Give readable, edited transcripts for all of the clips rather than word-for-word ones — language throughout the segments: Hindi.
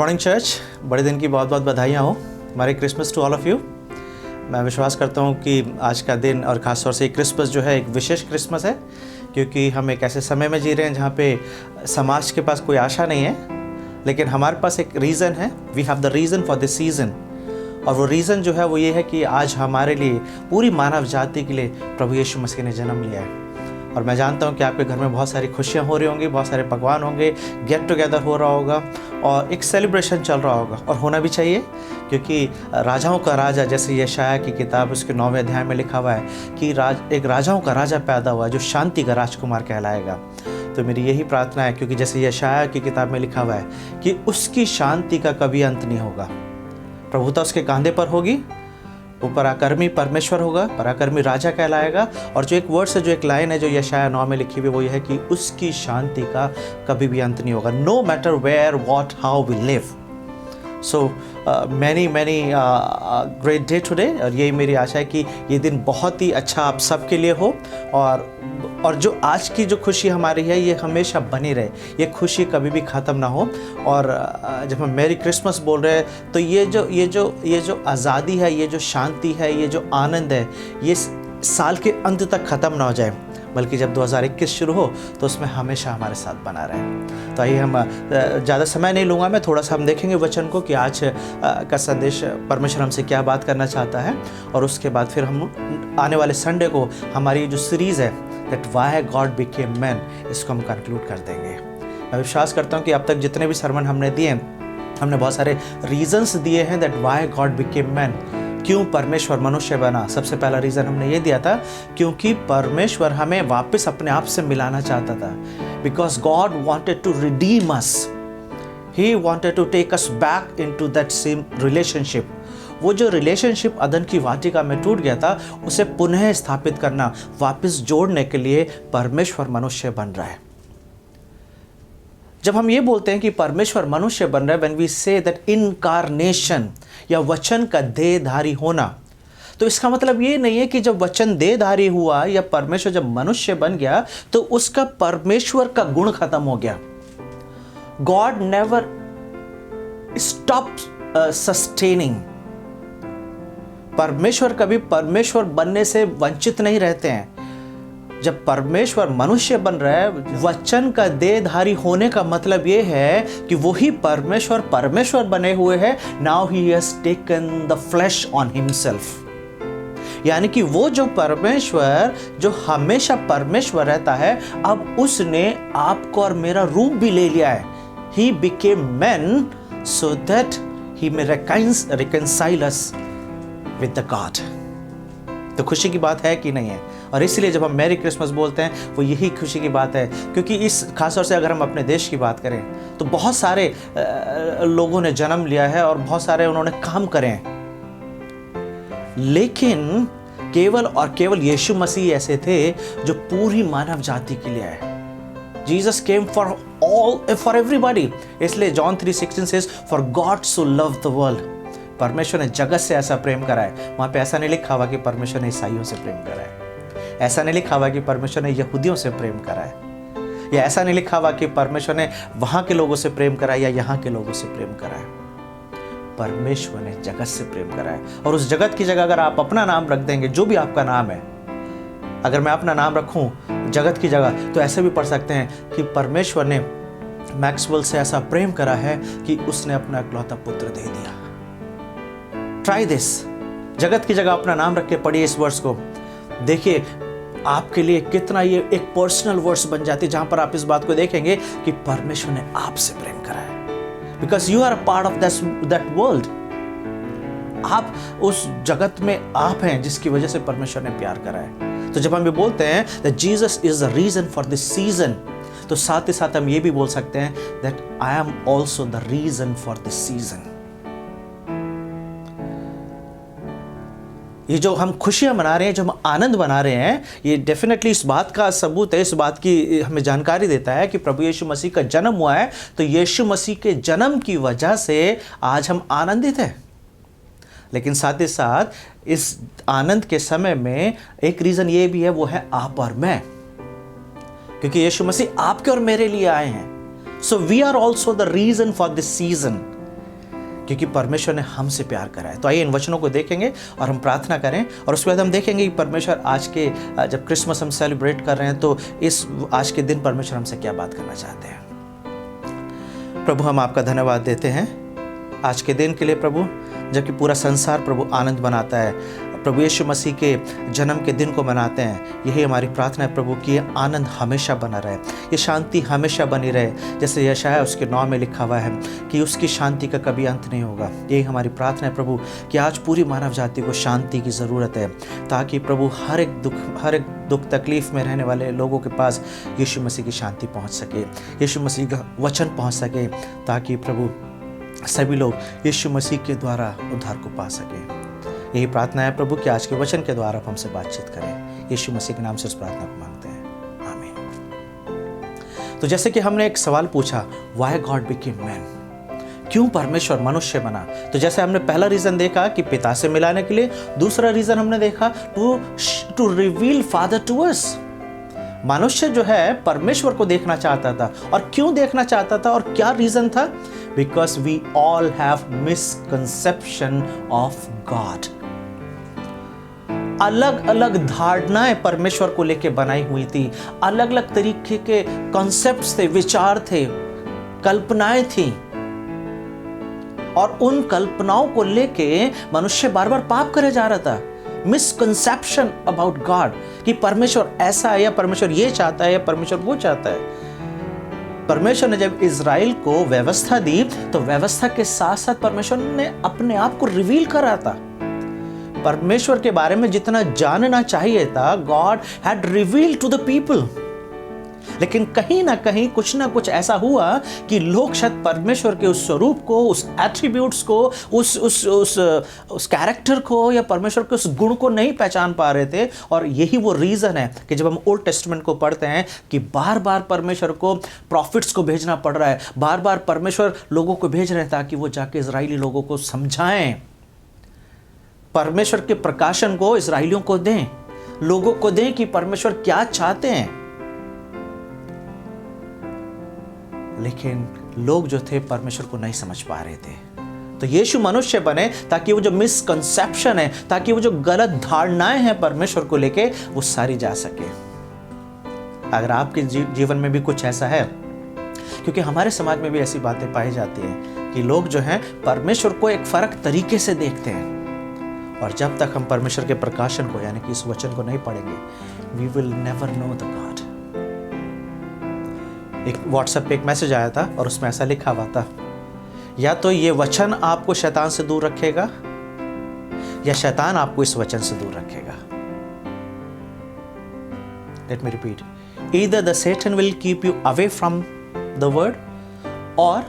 मॉर्निंग चर्च, बड़े दिन की बहुत बहुत बधाइयाँ हो। Merry Christmas to all of you. मैं विश्वास करता हूँ कि आज का दिन और ख़ास तौर से क्रिसमस जो है एक विशेष क्रिसमस है, क्योंकि हम एक ऐसे समय में जी रहे हैं जहाँ पे समाज के पास कोई आशा नहीं है, लेकिन हमारे पास एक रीज़न है। We have the reason for this season, और वो रीज़न जो है वो ये है कि आज हमारे लिए, पूरी मानव जाति के लिए प्रभु यीशु मसीह ने जन्म लिया है। और मैं जानता हूँ कि आपके घर में बहुत सारी खुशियाँ हो रही होंगी, बहुत सारे पकवान होंगे, गेट टुगेदर हो रहा होगा और एक सेलिब्रेशन चल रहा होगा, और होना भी चाहिए, क्योंकि राजाओं का राजा, जैसे यशायाह की किताब उसके 9वें अध्याय में लिखा हुआ है कि एक राजाओं का राजा पैदा हुआ जो शांति का राजकुमार कहलाएगा। तो मेरी यही प्रार्थना है, क्योंकि जैसे यशायाह की किताब में लिखा हुआ है कि उसकी शांति का कभी अंत नहीं होगा, प्रभुता उसके कंधे पर होगी, वो पराक्रमी परमेश्वर होगा, पराक्रमी राजा कहलाएगा। और जो एक वर्ड है, जो एक लाइन है जो यशायाह 9 में लिखी हुई, वो ये है कि उसकी शांति का कभी भी अंत नहीं होगा। No matter where, what, how we live. So many great day today, और यही मेरी आशा है कि ये दिन बहुत ही अच्छा आप सबके लिए हो, और जो आज की जो खुशी हमारी है ये हमेशा बनी रहे, ये खुशी कभी भी ख़त्म ना हो। और जब हम मैरी क्रिसमस बोल रहे हैं तो ये जो आज़ादी है, ये जो शांति है, ये जो आनंद है, ये साल के अंत तक ख़त्म ना हो जाए, बल्कि जब 2021 शुरू हो तो उसमें हमेशा हमारे साथ बना रहे। तो आइए, हम ज़्यादा समय नहीं लूँगा मैं, थोड़ा सा हम देखेंगे वचन को कि आज का संदेश परमेश्वर हमसे क्या बात करना चाहता है, और उसके बाद फिर हम आने वाले संडे को हमारी जो सीरीज़ है that why God became man, इसको हम कंक्लूड कर देंगे। मैं विश्वास करता हूँ कि अब तक जितने भी सरमन हमने दिए, हमने बहुत सारे रीजंस दिए हैं that why God became man, क्यों परमेश्वर मनुष्य बना। सबसे पहला रीज़न हमने ये दिया था, क्योंकि परमेश्वर हमें वापस अपने आप से मिलाना चाहता था। Because God wanted to redeem us, he wanted to take us back in to that same relationship. वो जो रिलेशनशिप अदन की वाटिका में टूट गया था, उसे पुनः स्थापित करना, वापस जोड़ने के लिए परमेश्वर मनुष्य बन रहा है। जब हम ये बोलते हैं कि परमेश्वर मनुष्य बन रहा है, when we say that incarnation या वचन का देहधारी होना, तो इसका मतलब ये नहीं है कि जब वचन देहधारी हुआ या परमेश्वर जब मनुष्य बन गया तो उसका परमेश्वर का गुण खत्म हो गया। God never stop sustaining. परमेश्वर कभी परमेश्वर बनने से वंचित नहीं रहते हैं। जब परमेश्वर मनुष्य बन रहा है, वचन का देहधारी होने का मतलब यह है कि वही परमेश्वर बने हुए हैं। Now he has taken the flash on himself, यानी कि वो जो परमेश्वर जो हमेशा परमेश्वर रहता है, अब उसने आपको और मेरा रूप भी ले लिया है। He became man so that he may reconcile us with the God. तो खुशी की बात है कि नहीं है? और इसलिए जब हम मैरी क्रिसमस बोलते हैं वो यही खुशी की बात है, क्योंकि इस खासतौर से अगर हम अपने देश की बात करें तो बहुत सारे लोगों ने जन्म लिया है और बहुत सारे उन्होंने काम करे हैं, लेकिन केवल और केवल यीशु मसीह ऐसे थे जो पूरी मानव जाति के लिए आए। Jesus came for everybody. इसलिए John 3:16 says for God so loved the world. परमेश्वर ने जगत से ऐसा प्रेम करा है। वहां पे ऐसा नहीं लिखा हुआ कि परमेश्वर ने ईसाइयों से प्रेम करा है, ऐसा नहीं लिखा हुआ कि परमेश्वर ने यहूदियों से प्रेम करा है, या ऐसा नहीं लिखा हुआ कि परमेश्वर ने वहां के लोगों से प्रेम करा है या यहाँ के लोगों से प्रेम करा है। परमेश्वर ने जगत से प्रेम करा है। और उस जगत की जगह अगर आप अपना नाम रख देंगे, जो भी आपका नाम है, अगर मैं अपना नाम रखूं जगत की जगह, तो ऐसे भी पढ़ सकते हैं कि परमेश्वर ने मैक्सवेल से ऐसा प्रेम करा है कि उसने अपना इकलौता पुत्र दे दिया। Try this. जगत की जगह अपना नाम रख के पढ़िए इस वर्ष को, देखिए आपके लिए कितना ये एक पर्सनल वर्स बन जाती है, जहां पर आप इस बात को देखेंगे कि परमेश्वर ने आपसे प्रेम करा है। Because you are a part of that world. आप उस जगत में आप हैं जिसकी वजह से परमेश्वर ने प्यार करा है। तो जब हम ये बोलते हैं that Jesus is the reason for this season, तो साथ ही साथ हम ये भी बोल सकते हैं that I am also the reason for this season. ये जो हम खुशियां मना रहे हैं, जो हम आनंद मना रहे हैं, ये डेफिनेटली इस बात का सबूत है, इस बात की हमें जानकारी देता है कि प्रभु यीशु मसीह का जन्म हुआ है। तो यीशु मसीह के जन्म की वजह से आज हम आनंदित हैं। लेकिन साथ ही साथ इस आनंद के समय में एक रीज़न ये भी है, वो है आप और मैं, क्योंकि यीशु मसीह आपके और मेरे लिए आए हैं। So we are also the reason for this season. क्योंकि परमेश्वर ने हमसे प्यार करा है। तो आइए इन वचनों को देखेंगे और हम प्रार्थना करें, और उसके बाद हम देखेंगे कि परमेश्वर आज के जब क्रिसमस हम सेलिब्रेट कर रहे हैं तो इस आज के दिन परमेश्वर हमसे क्या बात करना चाहते हैं। प्रभु, हम आपका धन्यवाद देते हैं आज के दिन के लिए प्रभु, जबकि पूरा संसार प्रभु आनंद मनाता है, प्रभु यीशु मसीह के जन्म के दिन को मनाते हैं। यही हमारी प्रार्थना है प्रभु कि ये आनंद हमेशा बना रहे, ये शांति हमेशा बनी रहे, जैसे यशायाह उसके 9 में लिखा हुआ है कि उसकी शांति का कभी अंत नहीं होगा। यही हमारी प्रार्थना है प्रभु कि आज पूरी मानव जाति को शांति की ज़रूरत है, ताकि प्रभु हर एक दुख तकलीफ़ में रहने वाले लोगों के पास यीशु मसीह की शांति पहुँच सके, यीशु मसीह का वचन पहुँच सके, ताकि प्रभु सभी लोग यीशु मसीह के द्वारा उद्धार को पा सके। यही प्रार्थना है प्रभु कि आज के वचन के द्वारा आप हमसे बातचीत करें। यीशु मसीह के नाम से इस प्रार्थना को मांगते हैं, आमीन। तो जैसे कि हमने एक सवाल पूछा, व्हाई गॉड बिकेम मैन, क्यों परमेश्वर मनुष्य बना। तो जैसे हमने पहला रीज़न देखा कि पिता से मिलाने के लिए, दूसरा रीज़न हमने देखा to reveal father to us. मनुष्य जो है परमेश्वर को देखना चाहता था, और क्यों देखना चाहता था और क्या रीज़न था? Because we all have misconception of God. अलग अलग धारणाएं परमेश्वर को लेके बनाई हुई थी, अलग अलग तरीके के कॉन्सेप्ट्स थे, विचार थे, कल्पनाएं थी, और उन कल्पनाओं को लेके मनुष्य बार बार पाप करे जा रहा था। मिसकंसेप्शन अबाउट गॉड कि परमेश्वर ऐसा है, या परमेश्वर ये चाहता है, या परमेश्वर वो चाहता है। परमेश्वर ने जब इज़राइल को व्यवस्था दी, तो व्यवस्था के साथ साथ परमेश्वर ने अपने आप को रिवील करा था। परमेश्वर के बारे में जितना जानना चाहिए था, God had revealed to the people. लेकिन कहीं ना कहीं कुछ ना कुछ ऐसा हुआ कि लोग शायद परमेश्वर के उस स्वरूप को, उस एट्रीब्यूट्स को, उस कैरेक्टर को, या परमेश्वर के उस गुण को नहीं पहचान पा रहे थे। और यही वो रीज़न है कि जब हम ओल्ड टेस्टमेंट को पढ़ते हैं कि बार बार परमेश्वर को प्रॉफिट्स को भेजना पड़ रहा है, बार बार परमेश्वर लोगों को भेज रहे हैं ताकि वो जाके इजरायली लोगों को समझाएं, परमेश्वर के प्रकाशन को इजरायलियों को दें, लोगों को दें कि परमेश्वर क्या चाहते हैं। लेकिन लोग जो थे परमेश्वर को नहीं समझ पा रहे थे। तो यीशु मनुष्य बने ताकि वो जो मिसकंसेप्शन है, ताकि वो जो गलत धारणाएं हैं परमेश्वर को लेके, वो सारी जा सके। अगर आपके जीवन में भी कुछ ऐसा है, क्योंकि हमारे समाज में भी ऐसी बातें पाई जाती हैं कि लोग जो हैं परमेश्वर को एक फर्क तरीके से देखते हैं, और जब तक हम परमेश्वर के प्रकाशन को यानी कि इस वचन को नहीं पढ़ेंगे, we will never know the God. एक व्हाट्सएप पे एक मैसेज आया था और उसमें ऐसा लिखा हुआ था, या तो ये वचन आपको शैतान से दूर रखेगा, या शैतान आपको इस वचन से दूर रखेगा। Let me repeat, either the Satan will keep you away from the word, or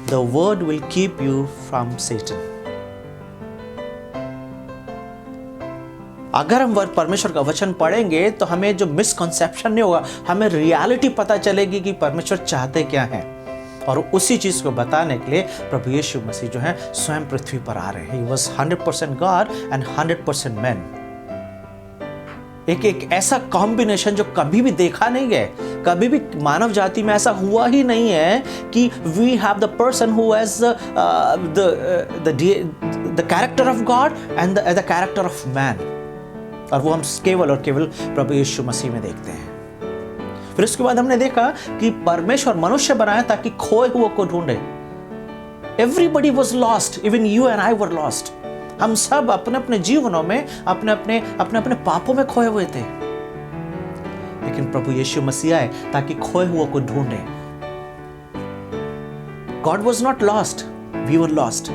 the word will keep you from Satan। अगर हम परमेश्वर का वचन पढ़ेंगे तो हमें जो मिसकंसेप्शन नहीं होगा, हमें रियलिटी पता चलेगी कि परमेश्वर चाहते क्या हैं, और उसी चीज को बताने के लिए प्रभु यीशु मसीह जो है स्वयं पृथ्वी पर आ रहे हैं। He was 100% God and 100% man। एक ऐसा कॉम्बिनेशन जो कभी भी देखा नहीं है, कभी भी मानव जाति में ऐसा हुआ ही नहीं है कि we have the person who has the character of God and the character of man, और वो हम केवल और केवल प्रभु यीशु मसीह में देखते हैं। फिर उसके बाद हमने देखा कि परमेश्वर मनुष्य बनाया ताकि खोए हुए को ढूंढे। Everybody was lost, even you and I were lost. हम सब अपने अपने जीवनों में अपने अपने पापों में खोए हुए थे, लेकिन प्रभु यीशु मसीह आए ताकि खोए हुए को ढूंढे। God was not lost, we were lost.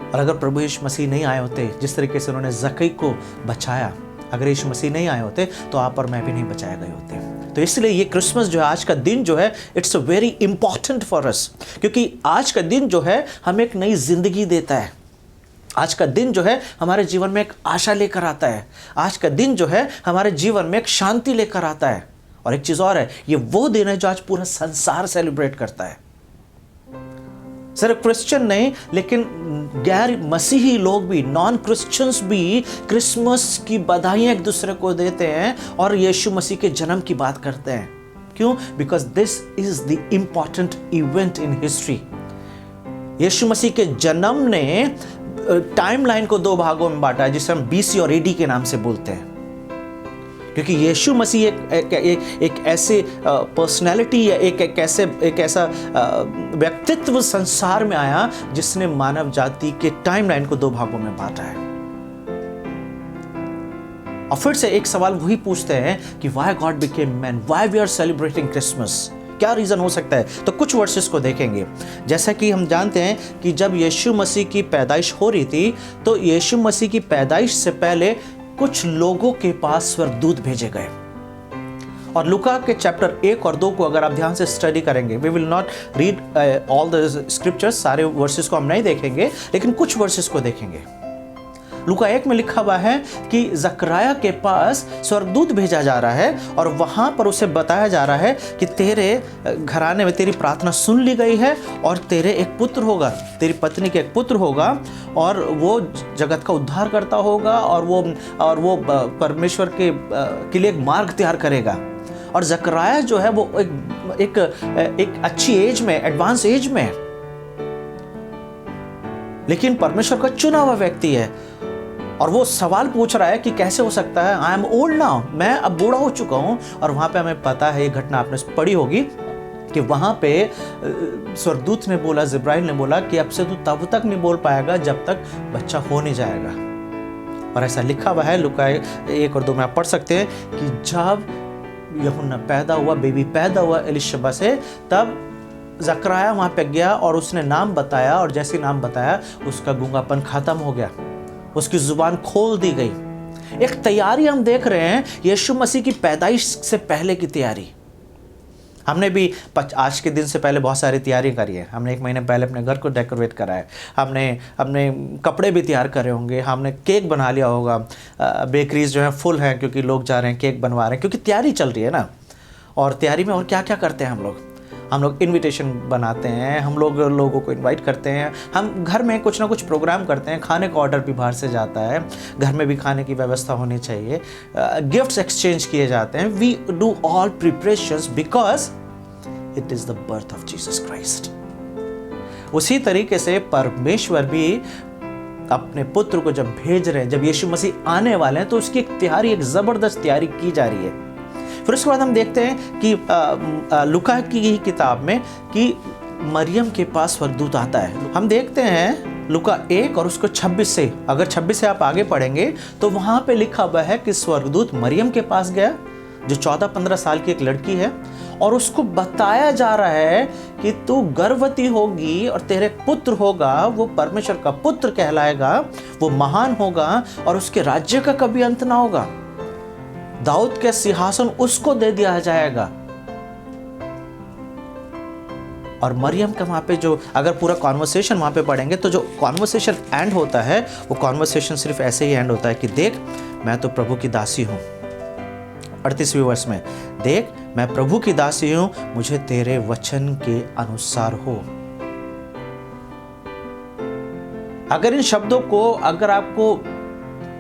और अगर प्रभु यीशु मसीह नहीं आए होते, जिस तरीके से उन्होंने ज़क्कई को बचाया, अगर यीशु मसीह नहीं आए होते तो आप और मैं भी नहीं बचाए गए होते। तो इसलिए ये क्रिसमस जो है, आज का दिन जो है, it's a very important for us, क्योंकि आज का दिन जो है हमें एक नई जिंदगी देता है। आज का दिन जो है हमारे जीवन में एक आशा लेकर आता है। आज का दिन जो है हमारे जीवन में एक शांति लेकर आता है। और एक चीज़ और है, ये वो दिन है जो आज पूरा संसार सेलिब्रेट करता है। सिर्फ क्रिश्चियन नहीं, लेकिन गैर मसीही लोग भी, नॉन क्रिश्चियंस भी क्रिसमस की बधाइयाँ एक दूसरे को देते हैं और यीशु मसीह के जन्म की बात करते हैं। क्यों? Because this is the important event in history. यीशु मसीह के जन्म ने टाइमलाइन को दो भागों में बांटा है, जिसे हम BC और AD के नाम से बोलते हैं, क्योंकि यीशु मसीह एक ऐसे पर्सनैलिटी या एक ऐसा व्यक्तित्व संसार में आया जिसने मानव जाति के टाइमलाइन को दो भागों में बांटा है। और फिर से एक सवाल वही पूछते हैं कि why God became man, why we are celebrating Christmas, क्या रीजन हो सकता है। तो कुछ वर्सेस को देखेंगे। जैसा कि हम जानते हैं कि जब यीशु मसीह की पैदाइश हो रही थी, तो यीशु मसीह की पैदाइश से पहले कुछ लोगों के पास स्वर्गदूत भेजे गए। और लूका के चैप्टर 1 और 2 को अगर आप ध्यान से स्टडी करेंगे, we will not read all the scriptures, सारे वर्सेस को हम नहीं देखेंगे, लेकिन कुछ वर्सेस को देखेंगे। लूका 1 में लिखा हुआ है कि जकराया के पास स्वर्गदूत भेजा जा रहा है और वहां पर उसे बताया जा रहा है कि तेरे घराने में तेरी प्रार्थना सुन ली गई है और तेरे एक पुत्र होगा, तेरी पत्नी के एक पुत्र होगा और वो जगत का उद्धार करता होगा और वो परमेश्वर के लिए एक मार्ग तैयार करेगा। और जकराया जो है वो एक अच्छी एज में, एडवांस एज में, लेकिन परमेश्वर का चुना हुआ व्यक्ति है। और वो सवाल पूछ रहा है कि कैसे हो सकता है, आई एम ओल्ड नाउ, मैं अब बूढ़ा हो चुका हूं। और वहां पे हमें पता है, ये घटना आपने पढ़ी होगी कि वहां पे स्वर्गदूत ने बोला, जिब्राइल ने बोला कि अब से तू तब तक नहीं बोल पाएगा जब तक बच्चा हो नहीं जाएगा। और ऐसा लिखा हुआ है लूका 1 और 2 में, आप पढ़ सकते हैं कि जब यूहन्ना पैदा हुआ, बेबी पैदा हुआ एलिशबा से, तब जकराया वहां पे गया और उसने नाम बताया, और जैसे नाम बताया उसका गूंगापन खत्म हो गया, उसकी जुबान खोल दी गई। एक तैयारी हम देख रहे हैं, यीशु मसीह की पैदाइश से पहले की तैयारी। हमने भी आज के दिन से पहले बहुत सारी तैयारी करी है। हमने 1 महीने पहले अपने घर को डेकोरेट करा है, हमने कपड़े भी तैयार करे होंगे, हमने केक बना लिया होगा, बेकरीज जो है फुल हैं क्योंकि लोग जा रहे हैं, केक बनवा रहे हैं, क्योंकि तैयारी चल रही है ना। और तैयारी में और क्या क्या करते हैं हम लोग इनविटेशन बनाते हैं, हम लोग लोगों को इनवाइट करते हैं, हम घर में कुछ ना कुछ प्रोग्राम करते हैं, खाने का ऑर्डर भी बाहर से जाता है, घर में भी खाने की व्यवस्था होनी चाहिए, गिफ्ट्स एक्सचेंज किए जाते हैं। We do all preparations because it is the birth of Jesus Christ. उसी तरीके से परमेश्वर भी अपने पुत्र को जब भेज रहे हैं, जब यीशु मसीह आने वाले हैं, तो उसकी एक तैयारी, एक जबरदस्त तैयारी की जा रही है। फिर उसके बाद हम देखते हैं कि लूका की ही किताब में कि मरियम के पास स्वर्गदूत आता है। हम देखते हैं लूका 1 और उसको 26 से, अगर 26 से आप आगे पढ़ेंगे तो वहां पे लिखा हुआ है कि स्वर्गदूत मरियम के पास गया, जो 14-15 साल की एक लड़की है, और उसको बताया जा रहा है कि तू गर्भवती होगी और तेरे पुत्र होगा, वो परमेश्वर का पुत्र कहलाएगा, वो महान होगा और उसके राज्य का कभी अंत ना होगा, दाऊद के सिंहासन उसको दे दिया जाएगा। और मरियम का वहां पे जो, अगर पूरा कॉन्वर्सेशन वहां पे पढ़ेंगे तो जो कॉन्वर्सेशन एंड होता है, वो कॉन्वर्सेशन सिर्फ ऐसे ही एंड होता है कि देख मैं तो प्रभु की दासी हूं। 38वें वर्ष में, देख मैं प्रभु की दासी हूं, मुझे तेरे वचन के अनुसार हो। अगर इन शब्दों को, अगर आपको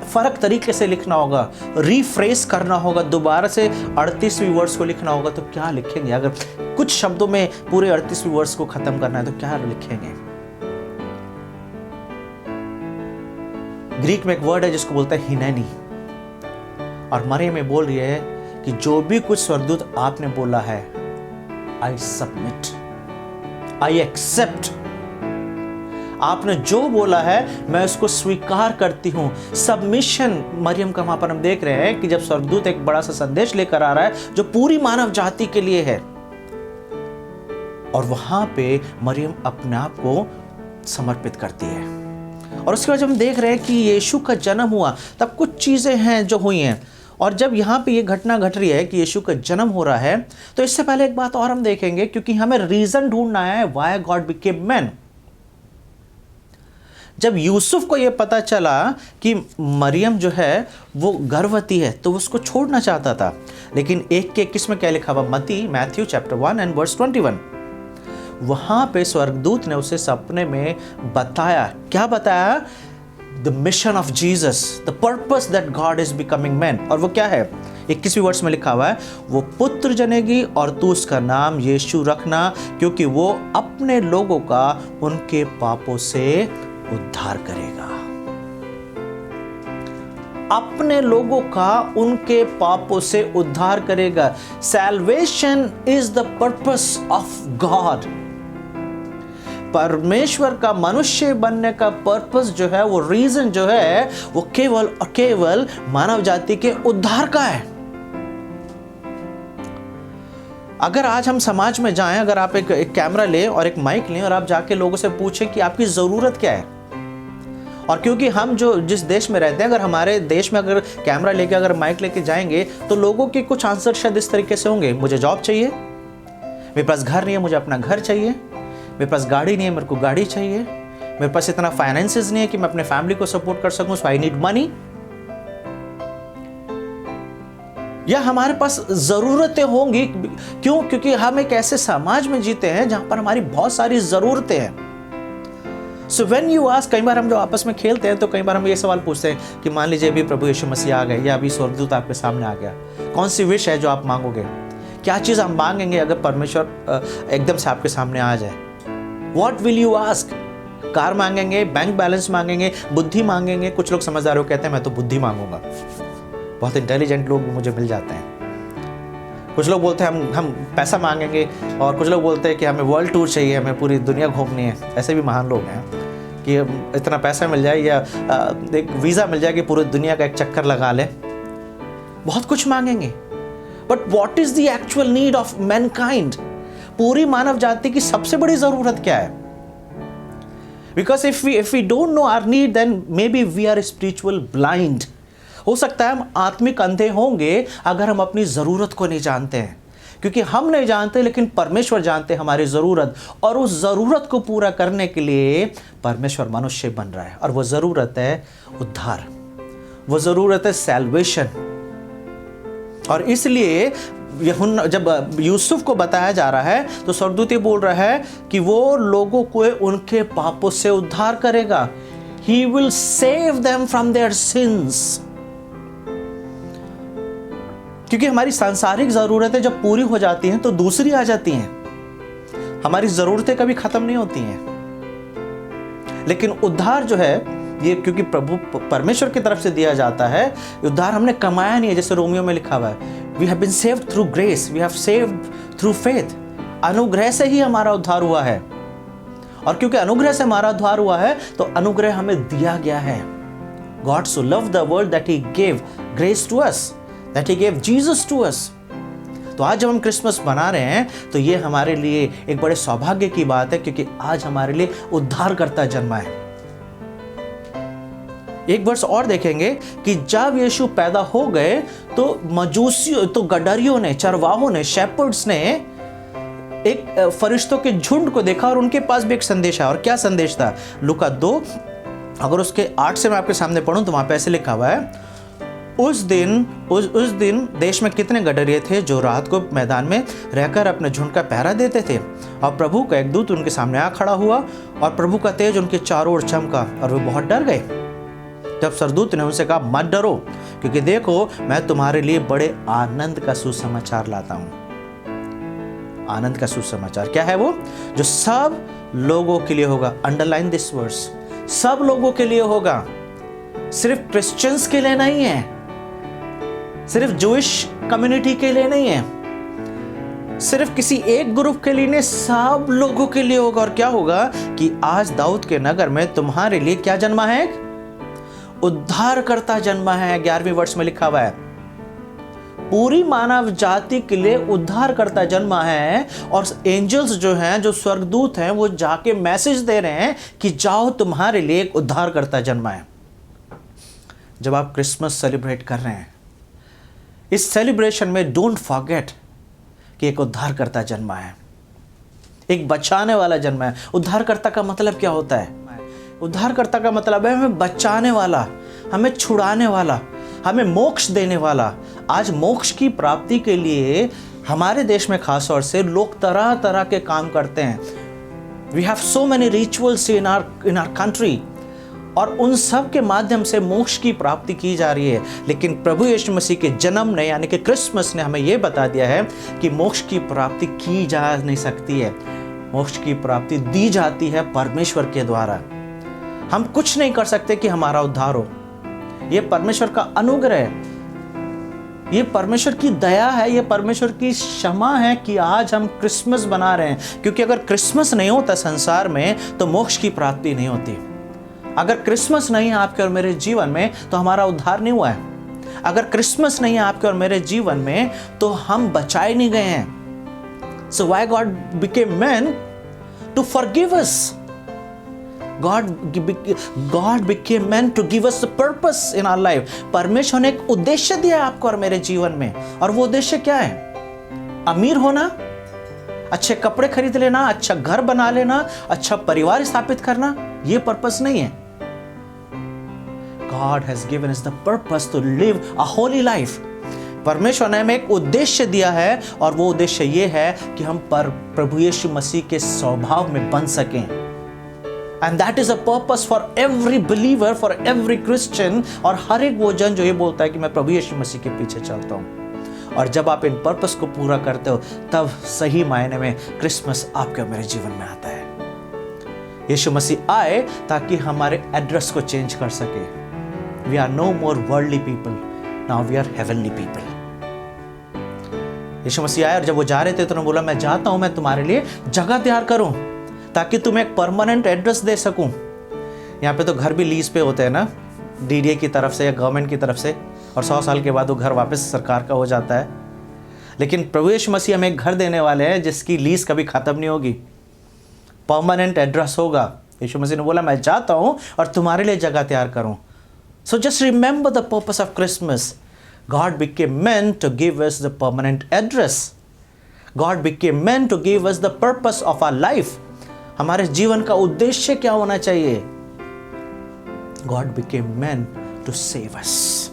फर्क तरीके से लिखना होगा, रीफ्रेस करना होगा, दोबारा से 38वीं वर्ष को लिखना होगा, तो क्या लिखेंगे? अगर कुछ शब्दों में पूरे 38वीं वर्ष को खत्म करना है तो क्या लिखेंगे? ग्रीक में एक वर्ड है जिसको बोलता है हिनैनी, और मरियम में बोल रही है कि जो भी कुछ स्वर्गदूत आपने बोला है, आई सबमिट, आई एक्सेप्ट, आपने जो बोला है मैं उसको स्वीकार करती हूं। सबमिशन मरियम का वहां पर हम देख रहे हैं कि जब स्वर्गदूत एक बड़ा सा संदेश लेकर आ रहा है जो पूरी मानव जाति के लिए है, और वहां पे मरियम अपने आप को समर्पित करती है। और उसके बाद जब हम देख रहे हैं कि यीशु का जन्म हुआ, तब कुछ चीजें हैं जो हुई हैं। और जब यहाँ पे ये घटना घट रही है कि यीशु का जन्म हो रहा है, तो इससे पहले एक बात और हम देखेंगे, क्योंकि हमें रीजन ढूंढना है व्हाई गॉड बिकेम मैन। जब यूसुफ को यह पता चला कि मरियम जो है वो गर्भवती है, तो उसको छोड़ना चाहता था, लेकिन 1:21 में क्या लिखा हुआ? मैथ्यू चैप्टर 1 एंड वर्स 21, वहां पे स्वर्गदूत ने उसे सपने में बताया। क्या बताया? The mission of Jesus, the purpose that God is becoming man. और वो क्या है? 21वें वर्ष में लिखा हुआ है, वो पुत्र जनेगी और तू उसका नाम यीशु रखना, क्योंकि वो अपने लोगों का उनके पापों से उद्धार करेगा। अपने लोगों का उनके पापों से उद्धार करेगा। Salvation is the purpose of God. परमेश्वर का मनुष्य बनने का पर्पस जो है, वो रीजन जो है, वो केवल और केवल मानव जाति के उद्धार का है। अगर आज हम समाज में जाएं, अगर आप एक कैमरा लें और एक माइक लें और आप जाके लोगों से पूछें कि आपकी ज़रूरत क्या है, और क्योंकि हम जो जिस देश में रहते हैं, अगर हमारे देश में अगर कैमरा लेके अगर माइक लेके जाएंगे तो लोगों के कुछ आंसर शायद इस तरीके से होंगे, मुझे जॉब चाहिए, मेरे पास घर नहीं है, मुझे अपना घर चाहिए, मेरे पास गाड़ी नहीं है, मेरे को गाड़ी चाहिए, मेरे पास इतना फाइनेंसेस नहीं है कि मैं अपने फैमिली को सपोर्ट कर सकूं, सो आई नीड मनी। या हमारे पास ज़रूरतें होंगी। क्यों? क्योंकि हम एक ऐसे समाज में जीते हैं जहां पर हमारी बहुत सारी ज़रूरतें हैं। सो व्हेन यू आस्क, कई बार हम जो आपस में खेलते हैं तो कई बार हम ये सवाल पूछते हैं कि मान लीजिए अभी प्रभु यीशु मसीह आ गए या अभी स्वर्गदूत आपके सामने आ गया, कौन सी विश है जो आप मांगोगे? क्या चीज़ हम मांगेंगे अगर परमेश्वर एकदम से आपके सामने आ जाए? What will you ask? Car मांगेंगे, बैंक बैलेंस मांगेंगे, बुद्धि मांगेंगे? कुछ लोग समझदार हो कहते हैं मैं तो बुद्धि मांगूंगा। बहुत इंटेलिजेंट लोग मुझे मिल जाते हैं। कुछ लोग बोलते हैं हम पैसा मांगेंगे, और कुछ लोग बोलते हैं कि हमें वर्ल्ड टूर चाहिए, हमें पूरी दुनिया घूमनी है। ऐसे भी महान लोग हैं कि इतना पैसा मिल जाए या एक वीज़ा मिल जाए कि पूरी दुनिया का एक चक्कर लगा ले। बहुत कुछ मांगेंगे, but what is the actual need of mankind? पूरी मानव जाति की सबसे बड़ी जरूरत क्या है? Because if we don't know our need, then maybe we are spiritual blind. हो सकता है हम आत्मिक अंधे होंगे अगर हम अपनी ज़रूरत को नहीं जानते हैं, क्योंकि हम नहीं जानते लेकिन परमेश्वर जानते हैं हमारी ज़रूरत, और उस ज़रूरत को पूरा करने के लिए परमेश्वर मनुष्य बन रहा है, और वो ज़रूरत है उद्धार, वो ज़रूरत है सैल्वेशन। और इसलिए जब यूसुफ को बताया जा रहा है तो स्वर्गदूत ये बोल रहा है कि वो लोगों को उनके पापों से उद्धार करेगा। He will save them from their sins। क्योंकि हमारी सांसारिक ज़रूरतें जब पूरी हो जाती हैं तो दूसरी आ जाती हैं। हमारी ज़रूरतें कभी ख़त्म नहीं होती हैं, लेकिन उद्धार जो है ये क्योंकि प्रभु परमेश्वर की तरफ से दिया जाता है। उद्धार हमने कमाया नहीं है, जैसे रोमियो में लिखा हुआ है, we have been saved through grace, we have saved through faith. अनुग्रह से ही हमारा उद्धार हुआ है, और क्योंकि अनुग्रह से हमारा उद्धार हुआ है तो अनुग्रह हमें दिया गया है। God so loved the world that he gave grace to us, that he gave Jesus to us। तो आज जब हम क्रिसमस मना रहे हैं तो ये हमारे लिए एक बड़े सौभाग्य की बात है, क्योंकि आज हमारे लिए उद्धारकर्ता जन्मा है। एक वर्ष और देखेंगे कि जब यीशु पैदा हो गए तो मजूसियों, तो गडरियों ने, चरवाहों ने, शेपर्ड्स ने एक फरिश्तों के झुंड को देखा, और उनके पास भी एक संदेश है। और क्या संदेश था? लूका 2 अगर उसके 8 से मैं आपके सामने पढ़ूं तो वहां पे ऐसे लिखा हुआ है, उस दिन देश में कितने गडरिये थे जो रात को मैदान में रहकर अपने झुंड का पहरा देते थे, और प्रभु का एक दूत उनके सामने आ खड़ा हुआ, और प्रभु का तेज उनके चारों ओर चमका, और वे बहुत डर गए। तब स्वर्गदूत ने उनसे कहा, मत डरो, क्योंकि देखो मैं तुम्हारे लिए बड़े आनंद का सुसमाचार लाता हूं। आनंद का सुसमाचार क्या है? वो जो सब लोगों के लिए होगा। अंडरलाइन दिस वर्ड्स, सब लोगों के लिए होगा, सिर्फ क्रिश्चियंस के लिए नहीं है, सिर्फ जूइश कम्युनिटी के लिए नहीं है, सिर्फ किसी एक ग्रुप के लिए नहीं, सब लोगों के लिए होगा। और क्या होगा कि आज दाऊद के नगर में तुम्हारे लिए क्या जन्मा है? उद्धारकर्ता जन्मा है। 11वें वर्ष में लिखा हुआ है, पूरी मानव जाति के लिए उद्धारकर्ता जन्मा है। और एंजल्स जो हैं, जो स्वर्गदूत हैं, वो जाके मैसेज दे रहे हैं कि जाओ तुम्हारे लिए एक उद्धारकर्ता जन्मा है। जब आप क्रिसमस सेलिब्रेट कर रहे हैं, इस सेलिब्रेशन में डोंट फॉरगेट कि एक उद्धारकर्ता जन्मा है, एक बचाने वाला जन्मा है। उद्धारकर्ता का मतलब क्या होता है? उद्धारकर्ता का मतलब है हमें बचाने वाला, हमें छुड़ाने वाला, हमें मोक्ष देने वाला। आज मोक्ष की प्राप्ति के लिए हमारे देश में खास तौर से लोग तरह तरह के काम करते हैं। We have so many rituals in our country. और उन सब के माध्यम से मोक्ष की प्राप्ति की जा रही है। लेकिन प्रभु यीशु मसीह के जन्म ने यानी कि क्रिसमस ने हमें यह बता दिया है कि मोक्ष की प्राप्ति की जा नहीं सकती है। मोक्ष की प्राप्ति दी जाती है परमेश्वर के द्वारा। हम कुछ नहीं कर सकते कि हमारा उद्धार हो। यह परमेश्वर का अनुग्रह है, ये परमेश्वर की दया है, ये परमेश्वर की क्षमा है कि आज हम क्रिसमस बना रहे हैं। क्योंकि अगर क्रिसमस नहीं होता संसार में तो मोक्ष की प्राप्ति नहीं होती। अगर क्रिसमस नहीं है आपके और मेरे जीवन में तो हमारा उद्धार नहीं हुआ है। अगर क्रिसमस नहीं है आपके और मेरे जीवन में तो हम बचाए नहीं गए हैं। So why God became man? To forgive us. God became man to give us the purpose in our life. परमेश्वर ने एक उद्देश्य दिया है आपको और मेरे जीवन में, और वो उद्देश्य क्या है? अमीर होना, अच्छे कपड़े खरीद लेना, अच्छा घर बना लेना, अच्छा परिवार स्थापित करना, ये पर्पस नहीं है। God has given us the purpose to live a holy life. परमेश्वर ने हमें एक उद्देश्य दिया है, और वो उद्देश्य ये है कि हम प्रभु यीशु मसीह के स्वभाव में बन सकें। And that is a purpose for every believer, for every Christian, और हर एक वो जन जो ये बोलता है कि मैं प्रभु यीशु मसीह के पीछे चलता हूँ। और जब आप इन पर्पस को पूरा करते हो तब सही मायने में क्रिसमस आपके और मेरे जीवन में आता है। यीशु मसीह आए ताकि हमारे एड्रेस को चेंज कर सके। We are no more worldly people, now we are heavenly people. यीशु मसीह आए और जब वो जा रहे थे तो उन्होंने बोला मैं जाता हूँ, मैं तुम्हारे लिए जगह तैयार करूँ ताकि तुम्हें एक परमानेंट एड्रेस दे सकूं। यहाँ पे तो घर भी लीज पे होते हैं ना, डीडीए की तरफ से या गवर्नमेंट की तरफ से, और 100 साल के बाद वो घर वापस सरकार का हो जाता है। लेकिन प्रभु यीशु मसीह हमें एक घर देने वाले हैं जिसकी लीज कभी ख़त्म नहीं होगी, परमानेंट एड्रेस होगा। यीशु मसीह ने बोला मैं जाता हूँ और तुम्हारे लिए जगह तैयार करूँ। So just remember the purpose of Christmas. God became man to give us the permanent address. God became man to give us the purpose of our life. हमारे जीवन का उद्देश्य क्या होना चाहिए? God became man to save us.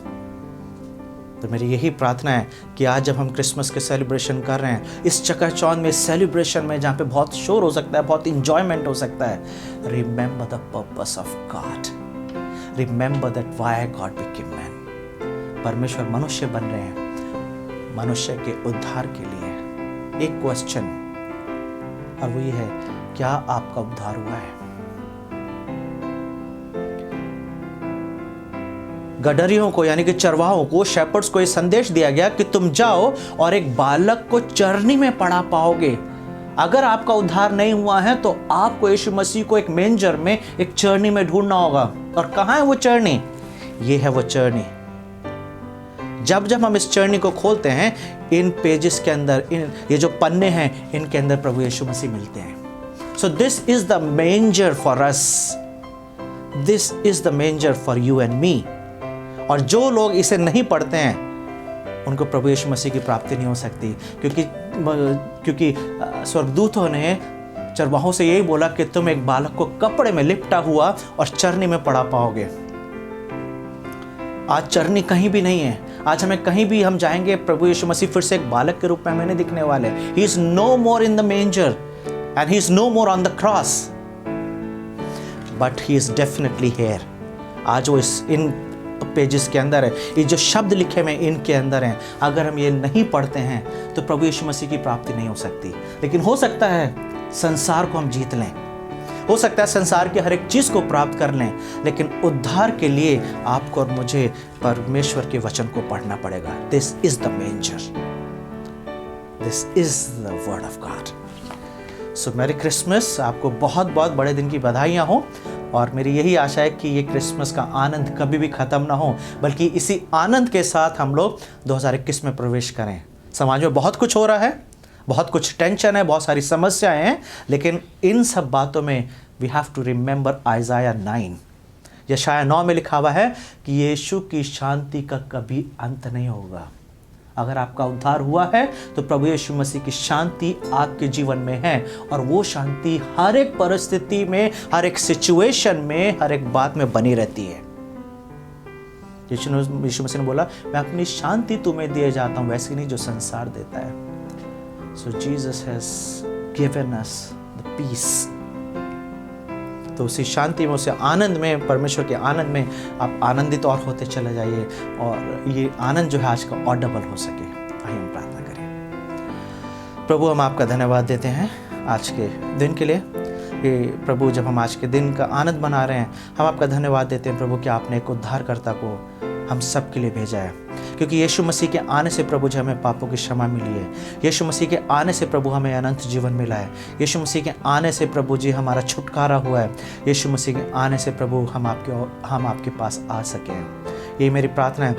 तो मेरी यही प्रार्थना है कि आज जब हम क्रिसमस के सेलिब्रेशन कर रहे हैं, इस चकाचौंध में, सेलिब्रेशन में, जहाँ पे बहुत शोर हो सकता है, बहुत इंजॉयमेंट हो सकता है, remember the purpose of God. Remember that why God became man. परमेश्वर मनुष्य बन रहे हैं मनुष्य के उद्धार के लिए। एक क्वेश्चन, और वो ये है, क्या आपका उद्धार हुआ है? गडरियों को यानी कि चरवाहों को, शेपर्ड्स को ये संदेश दिया गया कि तुम जाओ और एक बालक को चरनी में पड़ा पाओगे। अगर आपका उद्धार नहीं हुआ है तो आपको यीशु मसीह को एक मेंजर में, एक चरनी में ढूंढना होगा। और कहां है वो चरनी? ये है वो चरनी। जब जब हम इस चरनी को खोलते हैं, इन पेजेस के अंदर, ये जो पन्ने हैं, इनके अंदर प्रभु यीशु मसीह मिलते हैं। So this is the manger for us. This is the manger for you and me. और जो लोग इसे नहीं पढ़ते हैं उनको प्रभु यीशु मसीह की प्राप्ति नहीं हो सकती, क्योंकि स्वर्गदूतों ने चरवाहों से यही बोला कि तुम एक बालक को कपड़े में लिपटा हुआ और चरनी में पड़ा पाओगे। आज चरनी कहीं भी नहीं है। आज हमें कहीं भी हम जाएंगे, प्रभु यीशु मसीह फिर से एक बालक के रूप में हमें नहीं दिखने वाले। He is no more in the manger. And he is no more on the cross, but he is definitely here. आज वो इन पेजेस के अंदर है, ये जो शब्द लिखे हुए इनके अंदर हैं। अगर हम ये नहीं पढ़ते हैं तो प्रभु यीशु मसीह की प्राप्ति नहीं हो सकती। लेकिन हो सकता है संसार को हम जीत लें, हो सकता है संसार की हर एक चीज़ को प्राप्त कर लें, लेकिन उद्धार के लिए आपको और मुझे परमेश्वर के वचन को पढ़ना पड़ेगा। This is the मेंजर, this is the word of God. So merry Christmas. आपको बहुत बहुत बड़े दिन की बधाइयाँ हों, और मेरी यही आशा है कि ये क्रिसमस का आनंद कभी भी ख़त्म ना हो, बल्कि इसी आनंद के साथ हम लोग 2021 में प्रवेश करें। समाज में बहुत कुछ हो रहा है, बहुत कुछ टेंशन है, बहुत सारी समस्याएं हैं, लेकिन इन सब बातों में we have to remember Isaiah 9। यशाया 9 में लिखा हुआ है कि यीशु की शांति का कभी अंत नहीं होगा। अगर आपका उद्धार हुआ है तो प्रभु यीशु मसीह की शांति आपके जीवन में है, और वो शांति हर एक परिस्थिति में, हर एक सिचुएशन में, हर एक बात में बनी रहती है। यीशु मसीह ने बोला मैं अपनी शांति तुम्हें दिए जाता हूं, वैसे नहीं जो संसार देता है। So Jesus has given us the peace. तो उसी शांति में, उसे आनंद में, परमेश्वर के आनंद में आप आनंदित और होते चले जाइए और ये आनंद जो है आज का और डबल हो सके। आइए हम प्रार्थना करें। प्रभु, हम आपका धन्यवाद देते हैं आज के दिन के लिए। ये प्रभु, जब हम आज के दिन का आनंद मना रहे हैं, हम आपका धन्यवाद देते हैं प्रभु कि आपने एक उद्धारकर्ता को हम सब के लिए भेजा है, क्योंकि यीशु मसीह के आने से प्रभु जो हमें पापों की क्षमा मिली है। यीशु मसीह के आने से प्रभु हमें अनंत जीवन मिला है। यीशु मसीह के आने से प्रभु जी हमारा छुटकारा हुआ है। यीशु मसीह के आने से प्रभु हम आपके पास आ सके। ये मेरी प्रार्थना है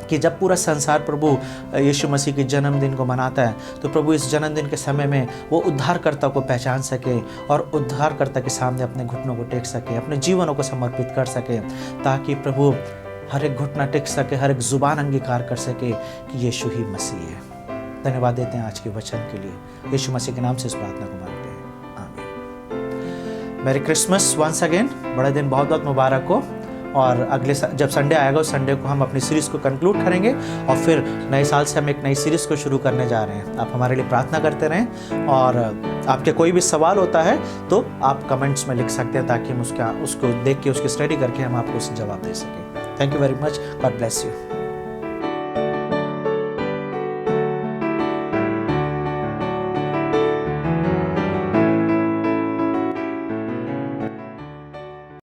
कि जब पूरा संसार प्रभु यीशु मसीह के जन्मदिन को मनाता है, तो प्रभु इस जन्मदिन के समय में वो उद्धारकर्ता को पहचान सके और उद्धारकर्ता के सामने अपने घुटनों को टेक सके, अपने जीवनों को समर्पित कर सके, ताकि प्रभु हर एक घुटना टेक सके, हर एक जुबान अंगीकार कर सके कि यीशु ही मसीह है। धन्यवाद देते हैं आज के वचन के लिए। यीशु मसीह के नाम से इस प्रार्थना को मांगते हैं, आमीन। Merry Christmas once again. बड़ा दिन बहुत बहुत मुबारक हो। और अगले जब संडे आएगा उस संडे को हम अपनी सीरीज़ को कंक्लूड करेंगे और फिर नए साल से हम एक नई सीरीज़ को शुरू करने जा रहे हैं। आप हमारे लिए प्रार्थना करते रहें और आपके कोई भी सवाल होता है तो आप कमेंट्स में लिख सकते हैं, ताकि हम उसको देख के उसकी स्टडी करके हम आपको उसका जवाब दे सकें। Thank you very much. God bless you.